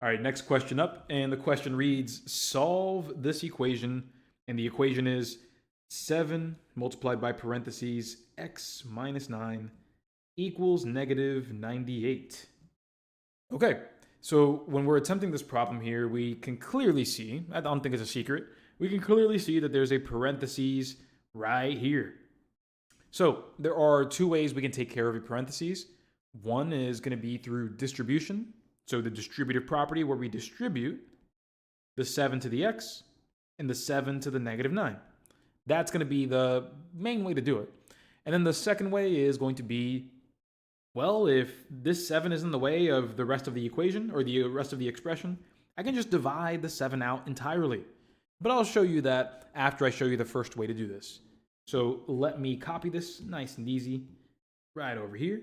All right, next question up. And the question reads, solve this equation. And the equation is 7 multiplied by parentheses x minus 9 equals negative 98. Okay, so when we're attempting this problem here, we can clearly see, I don't think it's a secret, we can clearly see that there's a parentheses right here. So there are two ways we can take care of a parentheses. One is going to be through distribution. So the distributive property where we distribute the 7 to the x and the 7 to the negative 9. That's going to be the main way to do it. And then the second way is going to be, well, if this 7 is in the way of the rest of the equation or the rest of the expression, I can just divide the 7 out entirely. But I'll show you that after I show you the first way to do this. So let me copy this nice and easy right over here.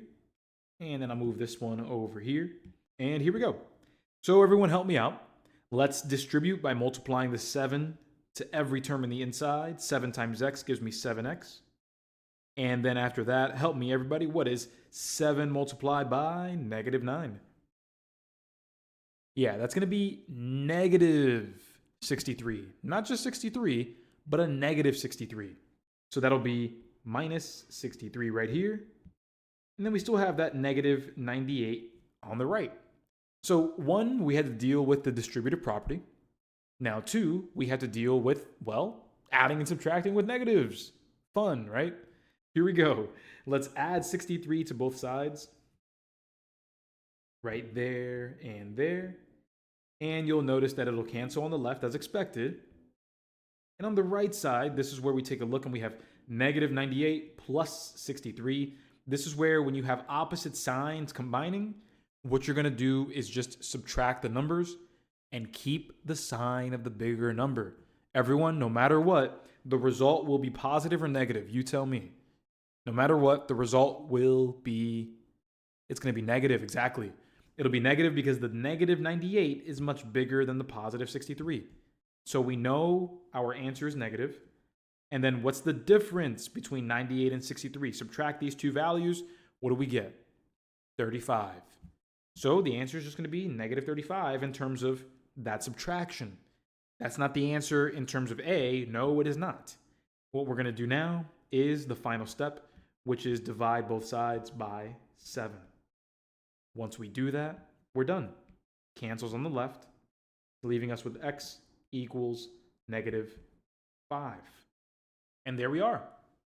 And then I'll move this one over here. And here we go. So everyone help me out. Let's distribute by multiplying the 7 to every term in the inside. 7 times x gives me 7x. And then after that, help me everybody. What is 7 multiplied by negative 9? Yeah, that's going to be negative 63. Not just 63, but a negative 63. So that'll be minus 63 right here. And then we still have that negative 98 on the right. So 1, we had to deal with the distributive property. Now 2, we had to deal with, well, adding and subtracting with negatives. Fun, right? Here we go. Let's add 63 to both sides. Right there and there. And you'll notice that it'll cancel on the left as expected. And on the right side, this is where we take a look and we have negative 98 plus 63. This is where when you have opposite signs combining, what you're going to do is just subtract the numbers and keep the sign of the bigger number. Everyone, no matter what, the result will be positive or negative. You tell me. No matter what, the result will be, it's going to be negative, exactly. It'll be negative because the negative 98 is much bigger than the positive 63. So we know our answer is negative. And then what's the difference between 98 and 63? Subtract these two values. What do we get? 35. So the answer is just going to be negative 35 in terms of that subtraction. That's not the answer in terms of A. No, it is not. What we're going to do now is the final step, which is divide both sides by 7. Once we do that, we're done. Cancels on the left, leaving us with x equals negative 5. And there we are.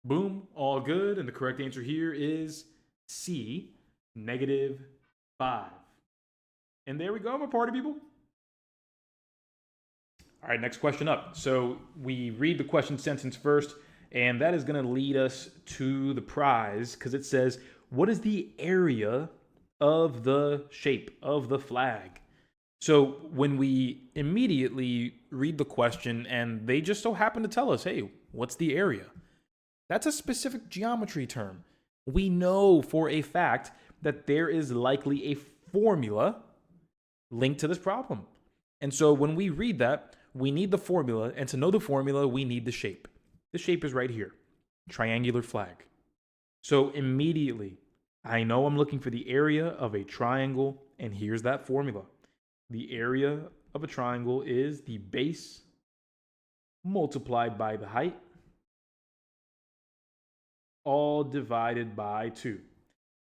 Boom, all good. And the correct answer here is C, negative 5. And there we go, my party people. All right, next question up. So we read the question sentence first, and that is going to lead us to the prize because it says, what is the area of the shape of the flag? So when we immediately read the question and they just so happen to tell us, hey, what's the area? That's a specific geometry term. We know for a fact that there is likely a formula linked to this problem. And so when we read that, we need the formula, and to know the formula, we need the shape. The shape is right here, triangular flag. So immediately, I know I'm looking for the area of a triangle, and here's that formula. The area of a triangle is the base multiplied by the height, all divided by 2.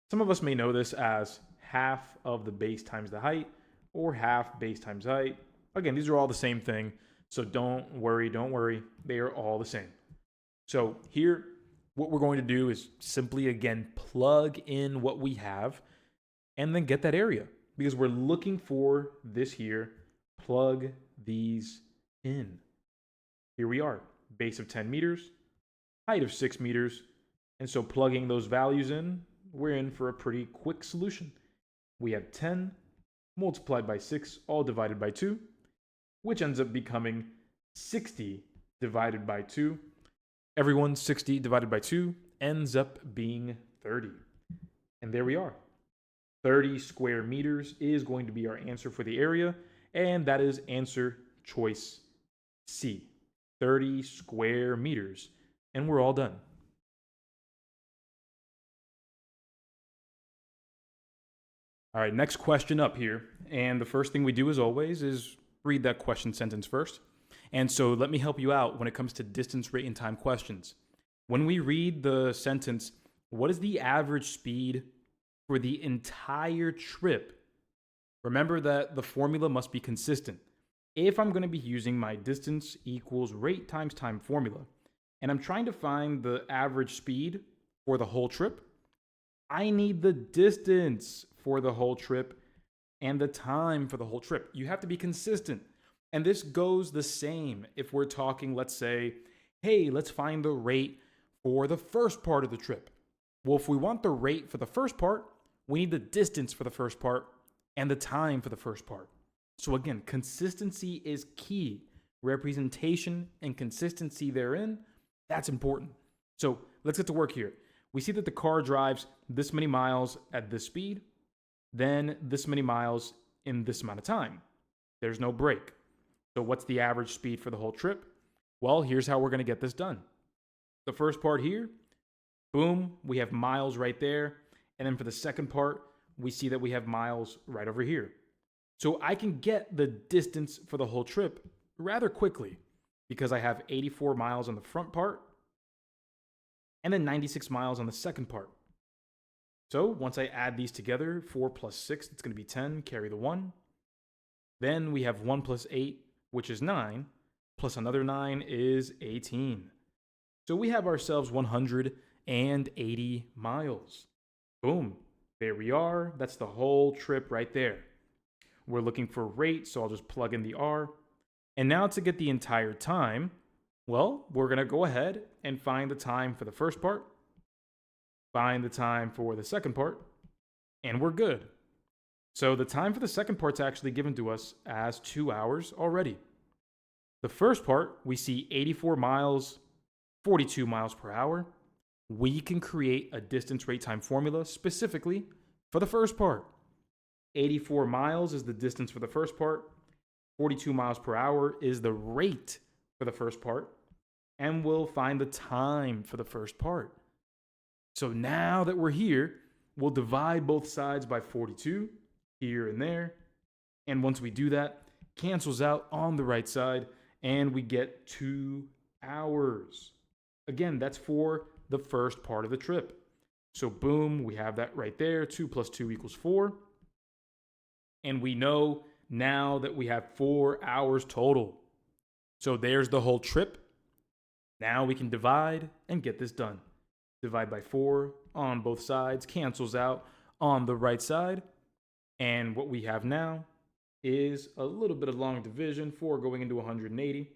Some of us may know this as half of the base times the height, or half base times height. Again, these are all the same thing, so don't worry. They are all the same. So here, what we're going to do is simply, again, plug in what we have and then get that area. Because we're looking for this here, plug these in. Here we are, base of 10 meters, height of 6 meters. And so plugging those values in, we're in for a pretty quick solution. We have 10 multiplied by 6, all divided by 2, which ends up becoming 60 divided by 2. Everyone, 60 divided by 2 ends up being 30. And there we are. 30 square meters is going to be our answer for the area, and that is answer choice C. 30 square meters. And we're all done. All right, next question up here. And the first thing we do, as always, is read that question sentence first. And so let me help you out when it comes to distance, rate, and time questions. When we read the sentence, what is the average speed for the entire trip? Remember that the formula must be consistent. If I'm going to be using my distance equals rate times time formula, and I'm trying to find the average speed for the whole trip, I need the distance for the whole trip and the time for the whole trip. You have to be consistent. And this goes the same if we're talking, let's say, hey, let's find the rate for the first part of the trip. Well, if we want the rate for the first part, we need the distance for the first part and the time for the first part. So again, consistency is key. Representation and consistency therein, that's important. So let's get to work here. We see that the car drives this many miles at this speed, then this many miles in this amount of time. There's no break. So what's the average speed for the whole trip? Well, here's how we're going to get this done. The first part here, boom, we have miles right there. And then for the second part, we see that we have miles right over here. So I can get the distance for the whole trip rather quickly because I have 84 miles on the front part and then 96 miles on the second part. So once I add these together, 4 plus 6, it's going to be 10, carry the 1. Then we have 1 plus 8, which is 9, plus another 9 is 18. So we have ourselves 180 miles. Boom, there we are. That's the whole trip right there. We're looking for rate, so I'll just plug in the R. And now to get the entire time, well, we're going to go ahead and find the time for the first part, find the time for the second part, and we're good. So the time for the second part's actually given to us as 2 hours already. The first part, we see 84 miles, 42 miles per hour. We can create a distance rate time formula specifically for the first part. 84 miles is the distance for the first part. 42 miles per hour is the rate for the first part. And we'll find the time for the first part. So now that we're here, we'll divide both sides by 42 here and there. And once we do that, cancels out on the right side and we get 2 hours. Again, that's for the first part of the trip. So boom, we have that right there. 2 plus 2 equals 4. And we know now that we have 4 hours total. So there's the whole trip. Now we can divide and get this done. Divide by 4 on both sides, cancels out on the right side. And what we have now is a little bit of long division, 4 going into 180.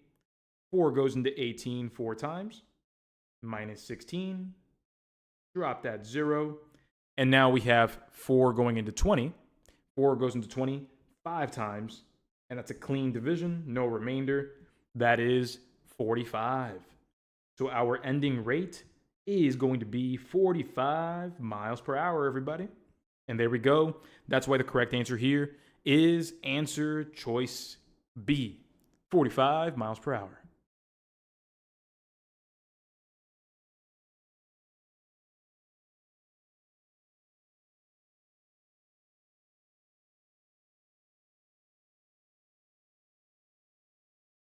4 goes into 18 4 times, minus 16. Drop that 0. And now we have 4 going into 20. 4 goes into 20 5 times, and that's a clean division, no remainder. That is 45. So our ending rate is going to be 45 miles per hour, everybody. And there we go. That's why the correct answer here is answer choice B, 45 miles per hour.